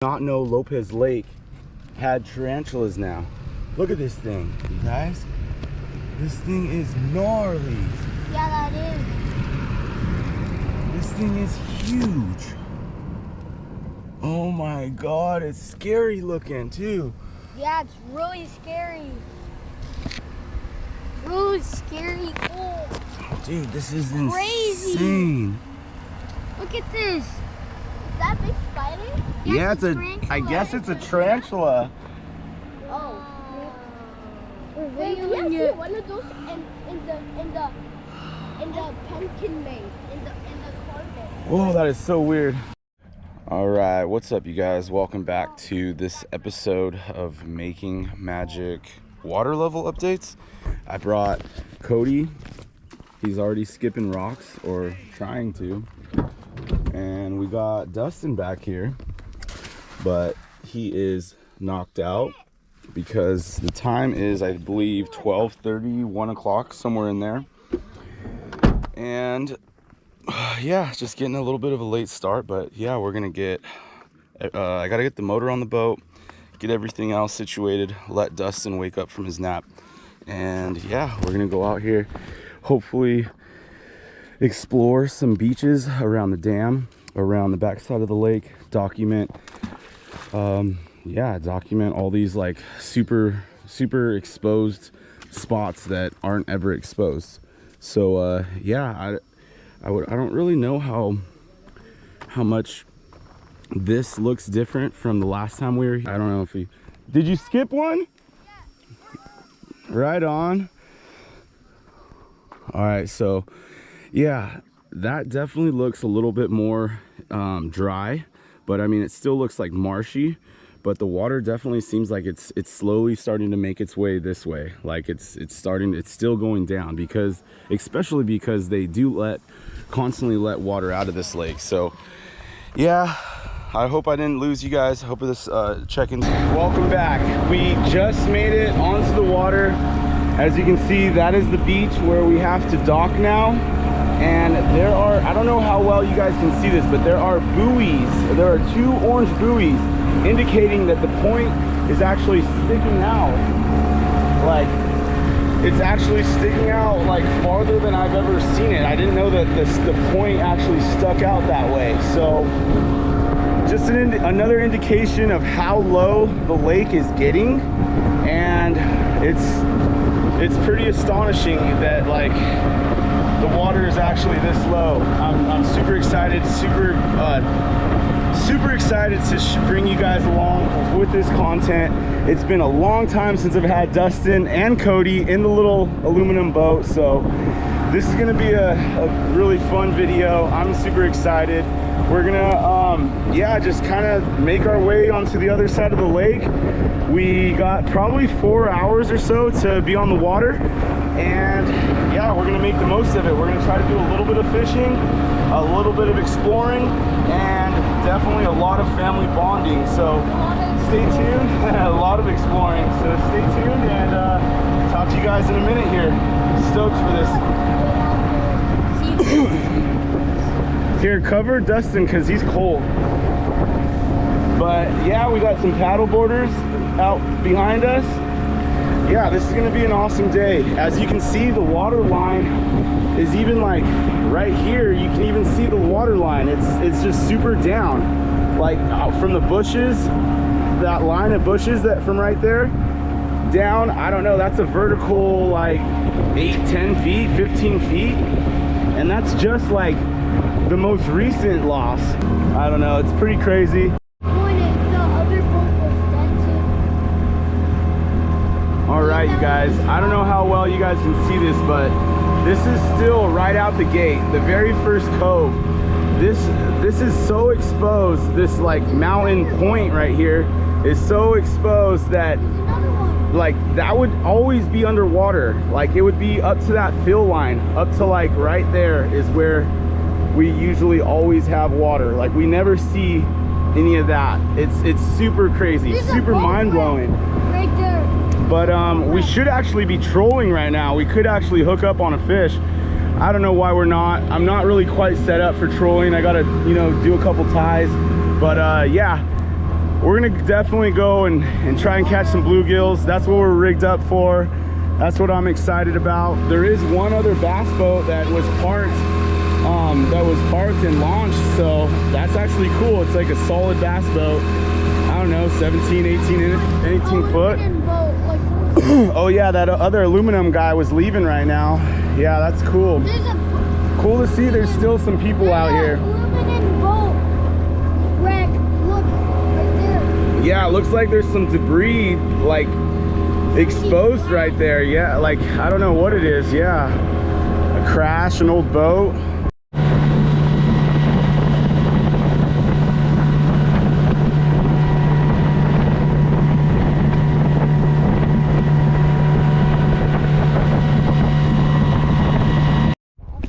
Not know Lopez Lake had tarantulas now. Look at this thing, you guys. This thing is gnarly. Yeah, that is. This thing is huge. Oh my God, it's scary looking too. Yeah, it's really scary. Really scary. Oh, dude, this is crazy. Insane. Look at this. Is that big spider? Yeah, it's a. I guess it's a tarantula. Oh. Wait, you see one of those in the pumpkin made in the carpet. Whoa, that is so weird. All right, what's up, you guys? Welcome back to this episode of Making Magic water level updates. I brought Cody. He's already skipping rocks, or trying to. And we got Dustin back here, but he is knocked out because the time is, I believe, 12:30, 1 o'clock, somewhere in there. And yeah, just getting a little bit of a late start, but yeah, we're gonna get I gotta get the motor on the boat, get everything else situated, let Dustin wake up from his nap, and yeah, we're gonna go out here, hopefully explore some beaches around the dam, around the backside of the lake, document document all these like super exposed spots that aren't ever exposed. So yeah, I don't really know how much this looks different from the last time we were here. I don't know if did you skip one? Yeah. Right on. All right, so yeah, that definitely looks a little bit more dry, but I mean, it still looks like marshy, but the water definitely seems like it's slowly starting to make its way this way. Like it's still going down, because especially because they do constantly let water out of this lake. So yeah, I hope I didn't lose you guys. I hope this check-in. Welcome back. We just made it onto the water. As you can see, that is the beach where we have to dock now. And there are, I don't know how well you guys can see this, but there are buoys. There are 2 orange buoys indicating that the point is actually sticking out. Like, it's actually sticking out like farther than I've ever seen it. I didn't know that the point actually stuck out that way. So just another indication of how low the lake is getting. And it's pretty astonishing that like the water is actually this low. I'm super excited, super excited to bring you guys along with this content. It's been a long time since I've had Dustin and Cody in the little aluminum boat, so this is gonna be a really fun video. I'm super excited. We're gonna yeah, just kind of make our way onto the other side of the lake. We got probably 4 hours or so to be on the water, and yeah, we're gonna make the most of it. We're gonna try to do a little bit of fishing, a little bit of exploring, and definitely a lot of family bonding. So stay tuned. A lot of exploring, so stay tuned, and talk to you guys in a minute here. Stoked for this. Here, cover Dustin because he's cold. But yeah, we got some paddle boarders out behind us. Yeah, this is gonna be an awesome day. As you can see, the water line is even like right here. You can even see the water line. It's just super down, like from the bushes, that line of bushes that from right there down. I don't know, that's a vertical like 8-10 feet, 15 feet, and that's just like the most recent loss. I don't know, it's pretty crazy. All right, you guys, I don't know how well you guys can see this, but this is still right out the gate, the very first cove. This is so exposed. This like mountain point right here is so exposed that like that would always be underwater. Like it would be up to that fill line, up to like right there is where we usually always have water. Like we never see any of that. It's super crazy, super mind-blowing. Right there. But we should actually be trolling right now. We could actually hook up on a fish. I don't know why we're not. I'm not really quite set up for trolling. I gotta, you know, do a couple ties. But yeah, we're gonna definitely go and try and catch some bluegills. That's what we're rigged up for. That's what I'm excited about. There is one other bass boat that was parked and launched, so that's actually cool. It's like a solid bass boat. I don't know, 17, 18 foot. Oh yeah, that other aluminum guy was leaving right now. Yeah, that's cool. Cool to see there's still some people out here. Aluminum boat wreck. Look, right there. Yeah, it looks like there's some debris like exposed right there. Yeah, like I don't know what it is. Yeah, a crash, an old boat.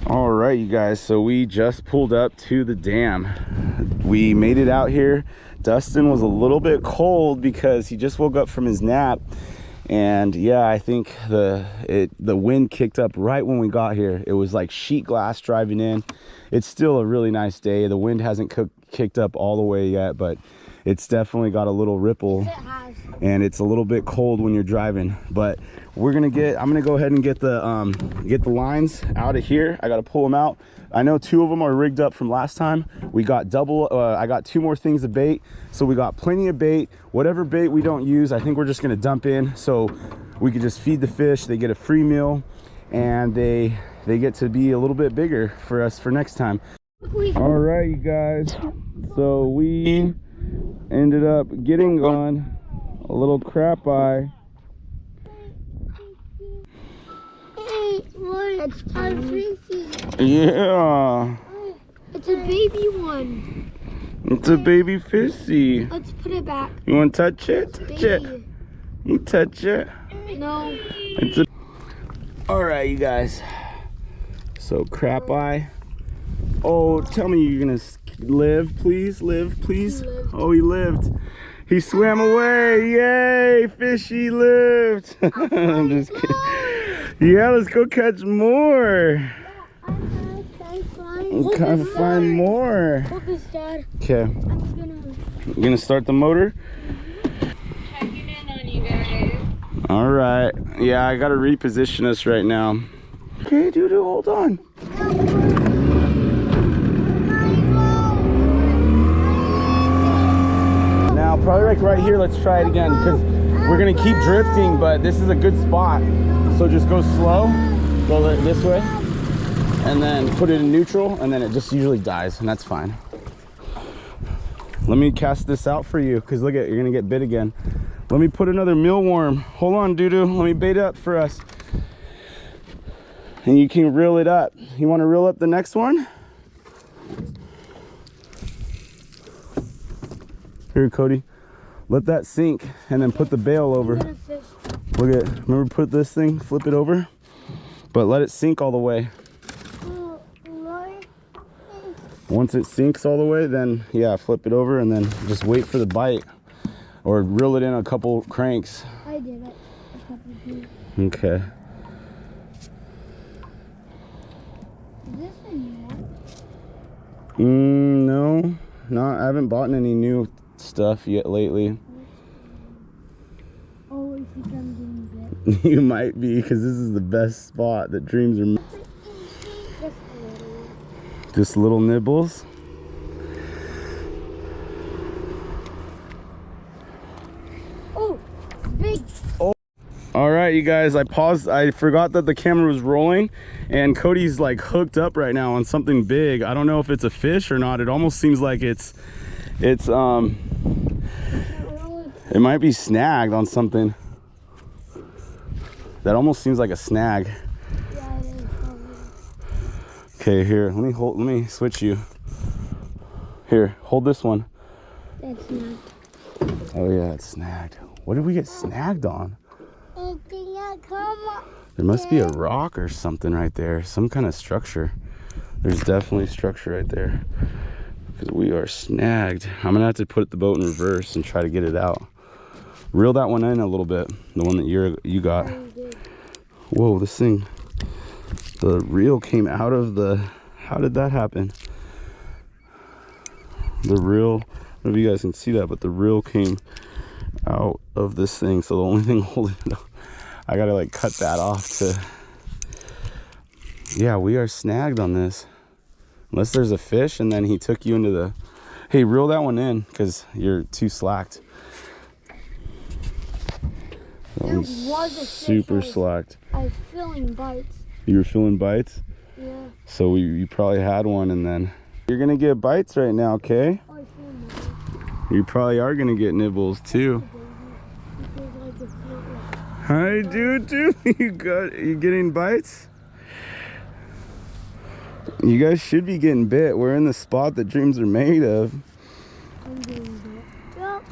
All right, you guys, so we just pulled up to the dam. We made it out here. Dustin was a little bit cold because he just woke up from his nap. And yeah, I think the wind kicked up right when we got here. It was like sheet glass driving in. It's still a really nice day. The wind hasn't kicked up all the way yet, but it's definitely got a little ripple. And it's a little bit cold when you're driving. But I'm gonna go ahead and get the lines out of here. I gotta pull them out. I know 2 of them are rigged up from last time. We got I got 2 more things of bait, so we got plenty of bait. Whatever bait we don't use, I think we're just gonna dump in so we can just feed the fish. They get a free meal, and they get to be a little bit bigger for us for next time. All right, you guys, so we ended up getting on a little crap eye. It's fishy. Yeah. It's a baby one. It's a baby fishy. Let's put it back. You want to touch it? Touch it. You touch it? No. All right, you guys. So crap eye. Oh, tell me you're gonna live, please. Live, please. Oh, he lived. He swam away. Yay, fishy lived. I'm just kidding. Yeah, let's go catch more. I'm gonna find more. Focus, Dad. Okay. I'm gonna start the motor. Checking in on you guys. All right. Yeah, I gotta reposition us right now. Okay, dude, hold on. Now, probably like right here. Let's try it again because we're gonna keep drifting, but this is a good spot. So just go slow, go this way, and then put it in neutral, and then it just usually dies, and that's fine. Let me cast this out for you, because look at, you're gonna get bit again. Let me put another mealworm. Hold on, doo-doo. Let me bait it up for us. And you can reel it up. You wanna reel up the next one? Here, Cody. Let that sink, and then put the bail over. Look at, remember put this thing, flip it over, but let it sink all the way. Once it sinks all the way, then yeah, flip it over and then just wait for the bite or reel it in a couple cranks. I did it. Okay. Is this a new one? No, I haven't bought any new stuff yet lately. Oh, if you come getting bit. You might be, because this is the best spot that dreams are. Just little nibbles. Oh, big. Oh. All right, you guys, I paused. I forgot that the camera was rolling, and Cody's like hooked up right now on something big. I don't know if it's a fish or not. It almost seems like it might be snagged on something. That almost seems like a snag. Yeah, it is. Okay, here, let me switch you. Here, hold this one. That's snagged. Oh yeah, it's snagged. What did we get snagged on? There must be a rock or something right there. Some kind of structure. There's definitely structure right there. Because we are snagged. I'm gonna have to put the boat in reverse and try to get it out. Reel that one in a little bit. The one that you got. Whoa, this thing. The reel came out of the, how did that happen? The reel, don't know if you guys can see that, but the reel came out of this thing. So the only thing holding it up, I gotta like cut that off to, yeah, we are snagged on this. Unless there's a fish and then he took you into the, hey, reel that one in because you're too slacked. That one's super slacked. I was feeling bites. You were feeling bites? Yeah. So you probably had one, and then you're gonna get bites right now, okay? I feel bites. You probably are gonna get nibbles too. Hi, dude. You getting bites? You guys should be getting bit. We're in the spot that dreams are made of. I'm getting bit. Yep.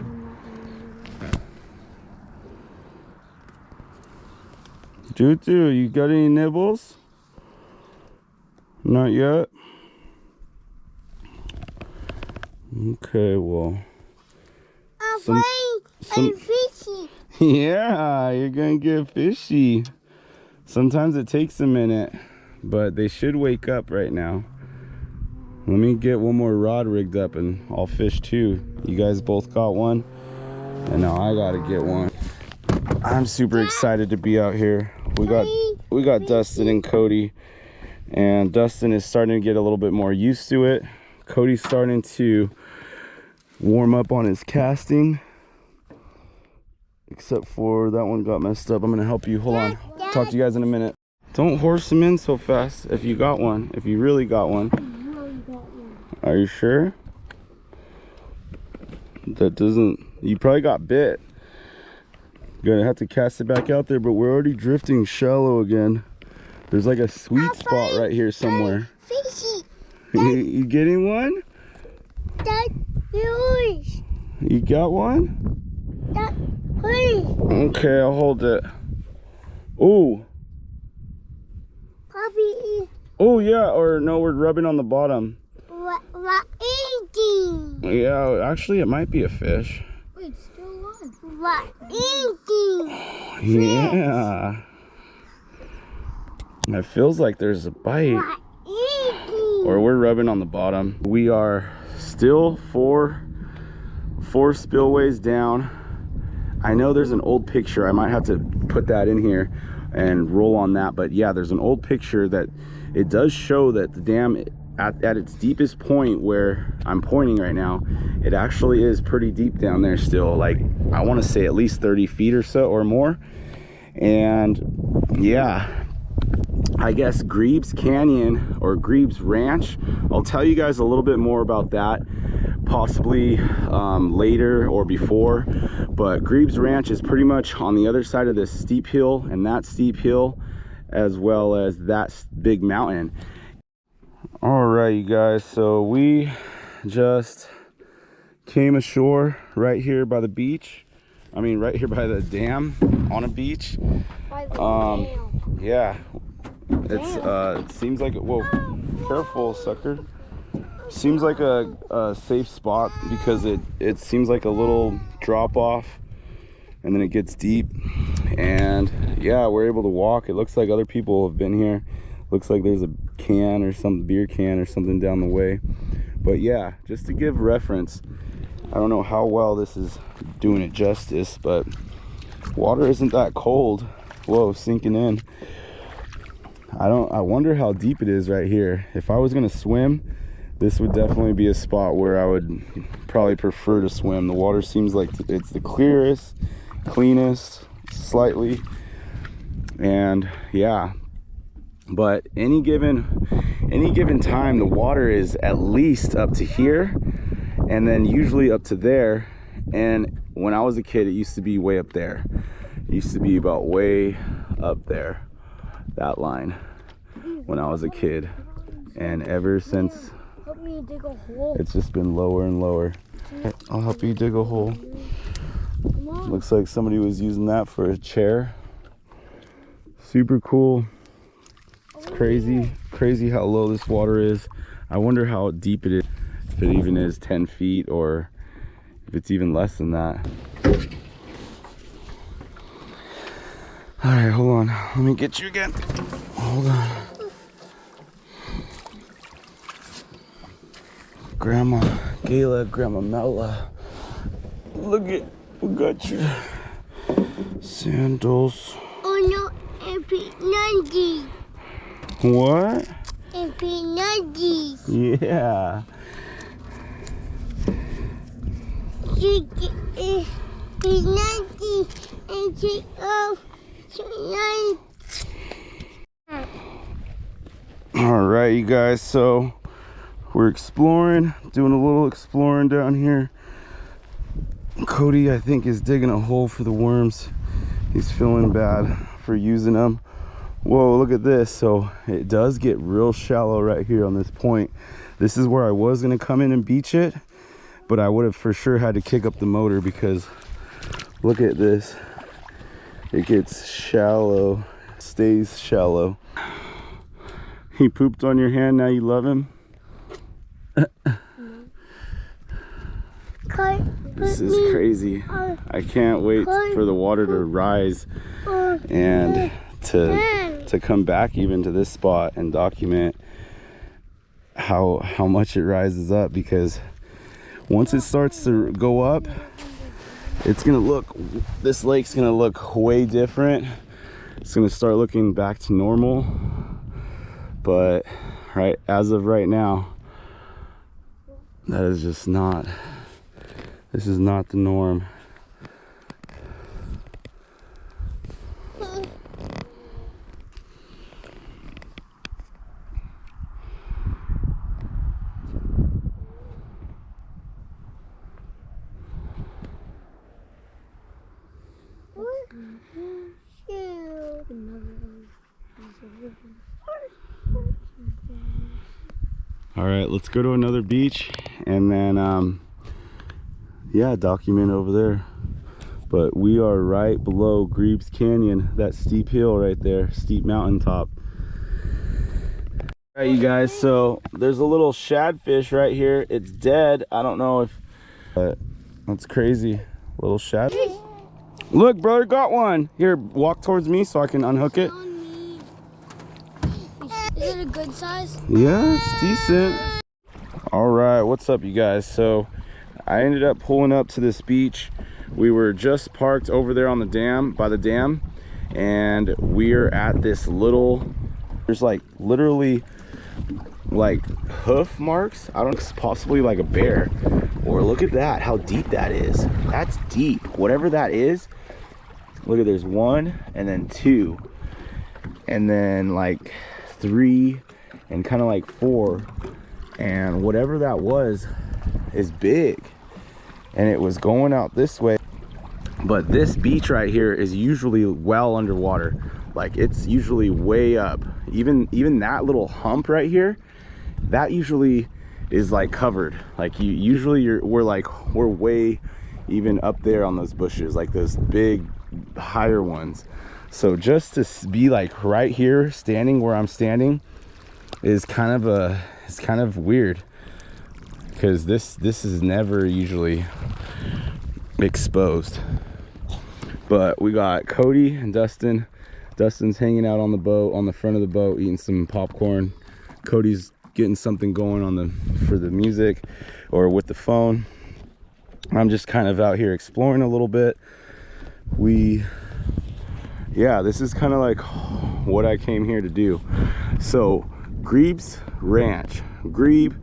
Juju, you got any nibbles? Not yet? Okay, well. I'm fishy. Yeah, you're gonna get fishy. Sometimes it takes a minute, but they should wake up right now. Let me get one more rod rigged up and I'll fish two. You guys both got one, and now I gotta get one. I'm super excited to be out here. We got Dustin and Cody, and Dustin is starting to get a little bit more used to it. Cody's starting to warm up on his casting, except for that one got messed up. I'm gonna help you. Hold on. Talk to you guys in a minute. Don't horse him in so fast. If you got one, if you really got one. Are you sure? That doesn't, you probably got bit. Gonna have to cast it back out there, but we're already drifting shallow again. There's like a sweet spot right here somewhere. Fishy. You getting one? That's yours. You got one? That's yours. Okay, I'll hold it. Oh. Puppy. Oh yeah, or no, we're rubbing on the bottom. What eating? Yeah, actually it might be a fish. Wait, still on. What eating? Yeah. It feels like there's a bite. What eating? Or we're rubbing on the bottom. We are still four spillways down. I know there's an old picture. I might have to put that in here and roll on that. But yeah, there's an old picture that it does show that the dam at its deepest point where I'm pointing right now, it actually is pretty deep down there still. Like, I want to say at least 30 feet or so or more. And yeah, I guess Grebes Canyon or Grebes Ranch, I'll tell you guys a little bit more about that possibly later or before. But Grebes Ranch is pretty much on the other side of this steep hill and that steep hill, as well as that big mountain. All right, you guys, so we just came ashore right here by the beach. I mean, right here by the dam on a beach. By the dam. Yeah, it's it seems like, whoa, careful, sucker. Seems like a safe spot because it seems like a little drop off and then it gets deep. And yeah, we're able to walk. It looks like other people have been here. Looks like there's a can or some beer can or something down the way. But yeah, just to give reference, I don't know how well this is doing it justice, but water isn't that cold. Whoa, sinking in. I wonder how deep it is right here. If I was gonna swim, this would definitely be a spot where I would probably prefer to swim. The water seems like it's the clearest, cleanest, slightly. And yeah, but any given time the water is at least up to here and then usually up to there. And when I was a kid, it used to be way up there. It used to be about way up there, that line, when I was a kid. And ever since, Help me dig a hole. it's just been lower and lower. I'll help you dig a hole. Come on. Looks like somebody was using that for a chair. Super cool. It's crazy how low this water is. I wonder how deep it is, if it even is 10 feet or if it's even less than that. All right, hold on. Let me get you again. Hold on. Grandma Gayla, Grandma Mela. Look at, we got your sandals. Oh no, and peanutty. What? And peanutty. Yeah. Peanutty and take off tonight. All right, you guys, so we're exploring, doing a little exploring down here. Cody, I think, is digging a hole for the worms. He's feeling bad for using them. Whoa, look at this. So it does get real shallow right here on this point. This is where I was gonna come in and beach it, but I would have for sure had to kick up the motor because look at this. It gets shallow, stays shallow. He pooped on your hand, now you love him? This is crazy. I can't wait for the water to rise and to come back even to this spot and document how much it rises up, because once it starts to go up, it's gonna look, this lake's gonna look way different. It's gonna start looking back to normal, but right as of right now, that is just not, this is not the norm. All right, let's go to another beach and then yeah, document over there. But we are right below Grebes Canyon, that steep hill right there, steep mountaintop. All right, you guys, so there's a little shadfish right here. It's dead. I don't know if, but that's crazy. Little shad. Look, brother, got one. Here, walk towards me so I can unhook it. Is it a good size? Yeah, it's decent. All right, what's up, you guys? So I ended up pulling up to this beach. We were just parked over there on the dam, by the dam, and we're at this little, there's like literally like hoof marks. I don't know, it's possibly like a bear. Or look at that, how deep that is. That's deep. Whatever that is, look at, there's 1 and then 2 and then like 3 and kind of like 4, and whatever that was is big, and it was going out this way. But this beach right here is usually well underwater. Like, it's usually way up. Even that little hump right here, that usually is like covered. Like, we're way even up there on those bushes, like those big higher ones. So just to be like right here, standing where I'm standing, is kind of weird, because this is never usually exposed. But we got Cody and Dustin. Dustin's hanging out on the boat, on the front of the boat, eating some popcorn. Cody's getting something going for the music or with the phone. I'm just kind of out here exploring a little bit. Yeah, this is kind of like what I came here to do. So Grebes Ranch, Grebe,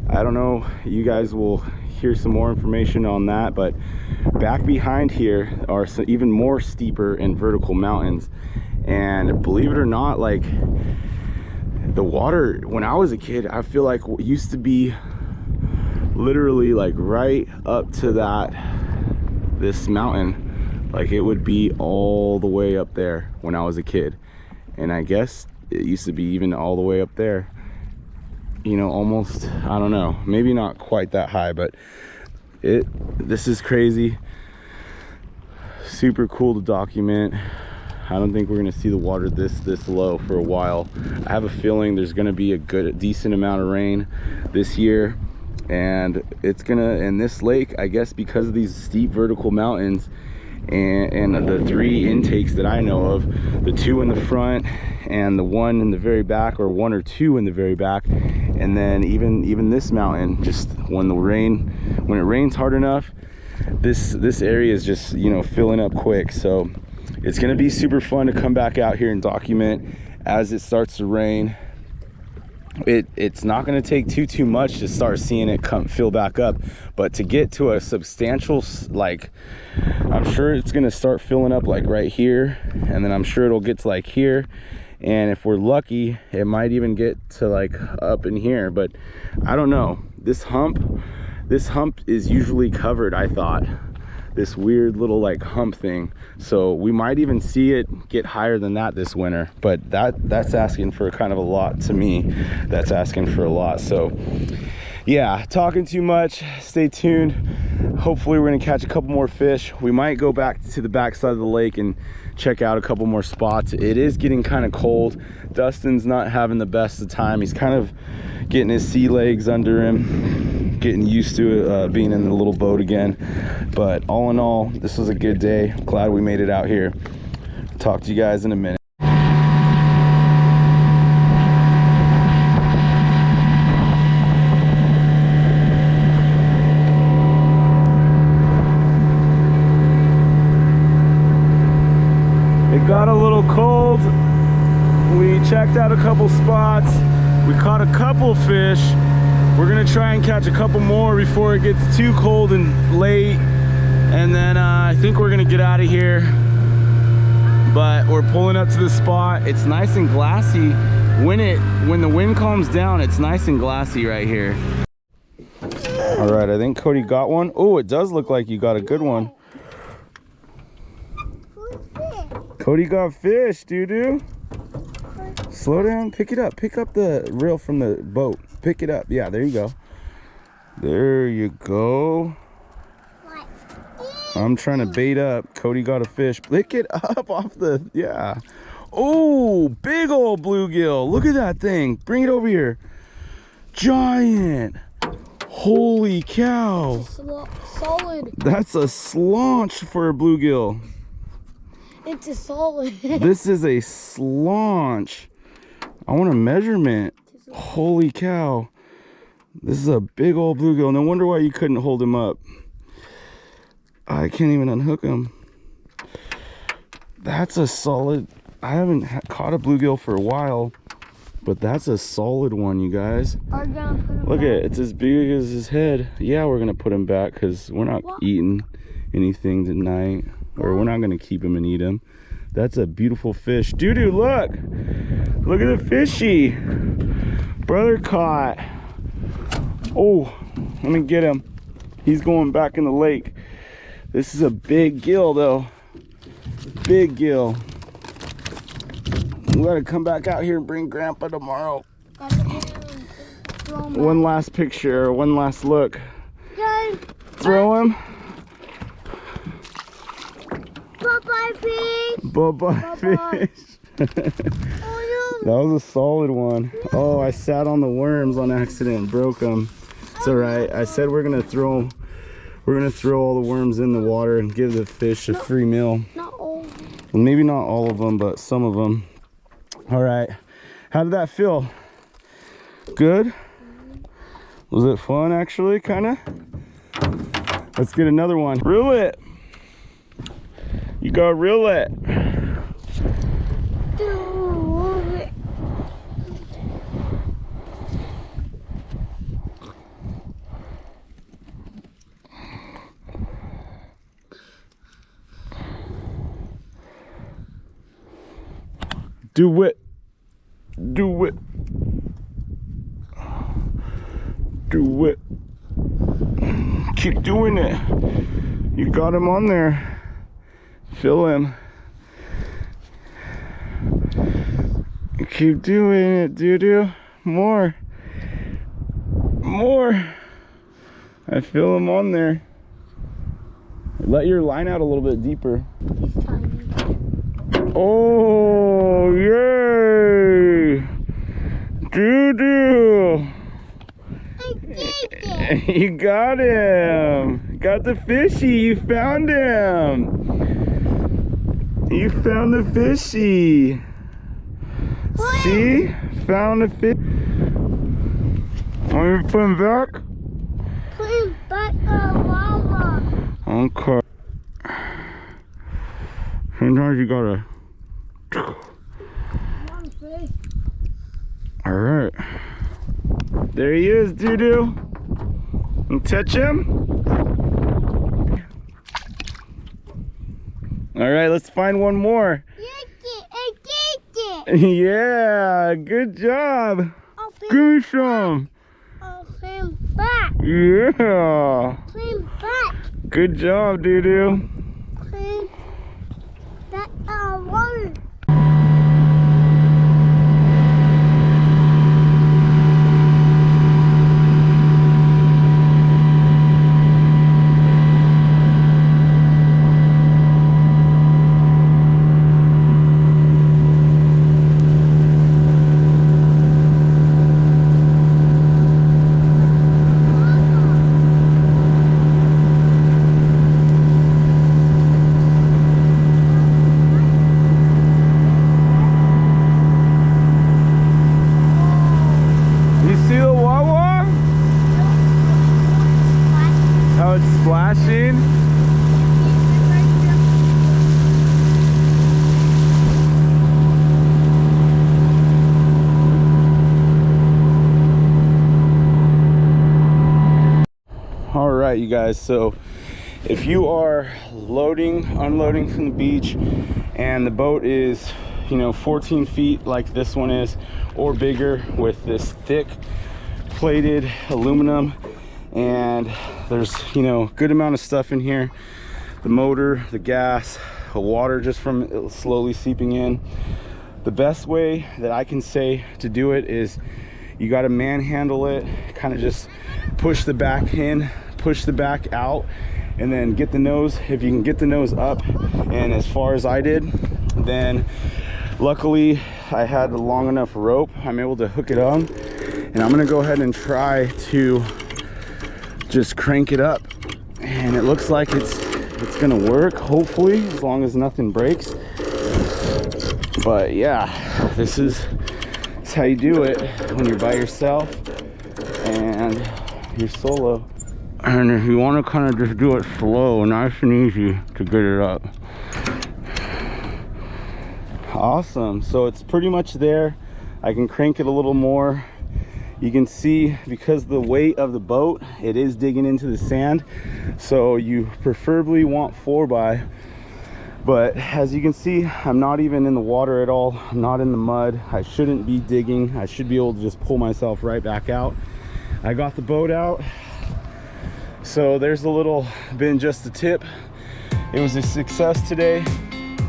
I don't know, you guys will hear some more information on that, but back behind here are some even more steeper and vertical mountains. And believe it or not, like, the water when I was a kid, I feel like it used to be literally like right up to this mountain. Like, it would be all the way up there when I was a kid, and I guess it used to be even all the way up there, you know, almost, I don't know, maybe not quite that high, but this is crazy. Super cool to document. I don't think we're gonna see the water this low for a while. I have a feeling there's gonna be a decent amount of rain this year, and it's gonna, in this lake, I guess, because of these steep vertical mountains and the 3 intakes that I know of, the 2 in the front and the 1 in the very back, or 1 or 2 in the very back, And then even this mountain, just when it rains hard enough, this area is just, you know, filling up quick. So it's gonna be super fun to come back out here and document as it starts to rain. It's not going to take too much to start seeing it fill back up, but to get to a substantial, like, I'm sure it's going to start filling up like right here, and then I'm sure it'll get to like here, and if we're lucky it might even get to like up in here. But I don't know, this hump is usually covered, I thought, this weird little like hump thing, so we might even see it get higher than that this winter. But that's asking for kind of a lot to me. That's asking for a lot. So yeah, talking too much. Stay tuned. Hopefully we're gonna catch a couple more fish. We might go back to the back side of the lake and check out a couple more spots. It is getting kind of cold. Dustin's not having the best of time. He's kind of getting his sea legs under him, getting used to being in the little boat again. But all in all, this was a good day. Glad we made it out here. Talk to you guys in a minute. It got a little cold. We checked out a couple spots. We caught a couple fish. We're gonna try and catch a couple more before it gets too cold and late. And then I think we're gonna get out of here. But we're pulling up to the spot. It's nice and glassy. When the wind calms down, it's nice and glassy right here. All right, I think Cody got one. Oh, it does look like you got a good one. Cody got fish, doo-doo. Slow down, pick it up. Pick up the reel from the boat. Pick it up. Yeah, there you go. There you go. I'm trying to bait up. Cody got a fish. Pick it up off the, yeah. Oh, big old bluegill. Look at that thing. Bring it over here. Giant. Holy cow. Solid. That's a slaunch for a bluegill. It's a solid. This is a slaunch. I want a measurement. Holy cow. This is a big old bluegill. No wonder why you couldn't hold him up. I can't even unhook him. That's a solid. I haven't caught a bluegill for a while, but that's a solid one, you guys. Look at it. It's as big as his head. Yeah, we're going to put him back because we're not eating anything tonight. Or we're not gonna keep him and eat him. That's a beautiful fish. Doo-doo, look! Look at the fishy. Brother caught. Oh, let me get him. He's going back in the lake. This is a big gill though. Big gill. We gotta come back out here and bring Grandpa tomorrow. One last picture, one last look. Throw him. Bye-bye, fish. Bye-bye, fish. Oh, no. That was a solid one. Oh, I sat on the worms on accident and broke them. It's all right. I said we're gonna throw all the worms in the water and give the fish a free meal. Not all of them. Well, maybe not all of them, but some of them. All right. How did that feel? Good? Was it fun, actually, kind of? Let's get another one. Reel it. You gotta reel it. Do it. Do it. Do it. Keep doing it. You got him on there. Fill him. Keep doing it, doo-doo. More. More. I feel him on there. Let your line out a little bit deeper. He's tiny. Oh, yay! Doo-doo. You got him. Got the fishy. You found him. You found the fishy. See? Found the fish. Are you putting back? Put back lava. Okay. Sometimes you gotta. Alright. There he is, doo-doo. You touch him? Alright, let's find one more. I did it. Yeah, good job. Give me some. I'll swim back. Yeah. Swim back. Good job, doo-doo. Swim back water. Splashing. All right, you guys, so if you are unloading from the beach and the boat is 14 feet like this one is or bigger with this thick plated aluminum, and there's good amount of stuff in here, the motor, the gas, the water just from it slowly seeping in, the best way that I can say to do it is you got to manhandle it, kind of just push the back in, push the back out, and then get the nose. If you can get the nose up and as far as I did, then luckily I had a long enough rope, I'm able to hook it on, and I'm gonna go ahead and try to just crank it up, and it looks like it's gonna work, hopefully, as long as nothing breaks. But yeah, this is how you do it when you're by yourself and you're solo. And if you want to kind of just do it slow, nice and easy to get it up. Awesome, so it's pretty much there. I can crank it a little more. You can see, because the weight of the boat, it is digging into the sand, so you preferably want 4x, but as you can see, I'm not even in the water at all. I'm not in the mud. I shouldn't be digging. I should be able to just pull myself right back out. I got the boat out, so there's a little been just a tip. It was a success today.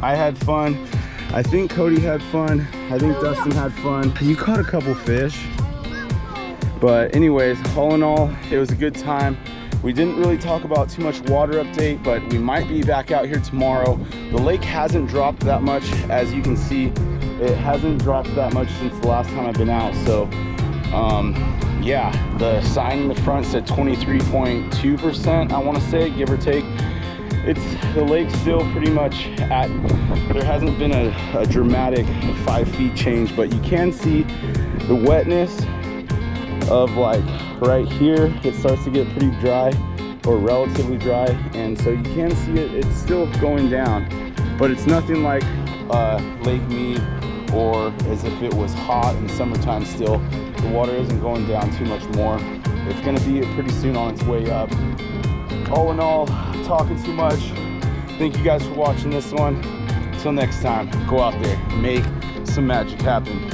I had fun. I think Cody had fun. I think Dustin had fun. You caught a couple fish. But anyways, all in all, it was a good time. We didn't really talk about too much water update, but we might be back out here tomorrow. The lake hasn't dropped that much, as you can see. It hasn't dropped that much since the last time I've been out. So yeah, the sign in the front said 23.2%, I want to say, give or take. The lake's still pretty much at, there hasn't been a dramatic 5 feet change, but you can see the wetness of like right here. It starts to get pretty dry, or relatively dry, and so you can see it's still going down, but it's nothing like Lake Mead or as if it was hot in summertime. Still, the water isn't going down too much more. It's going to be pretty soon on its way up. All in all, talking too much. Thank you guys for watching this one. Until next time, go out there, make some magic happen.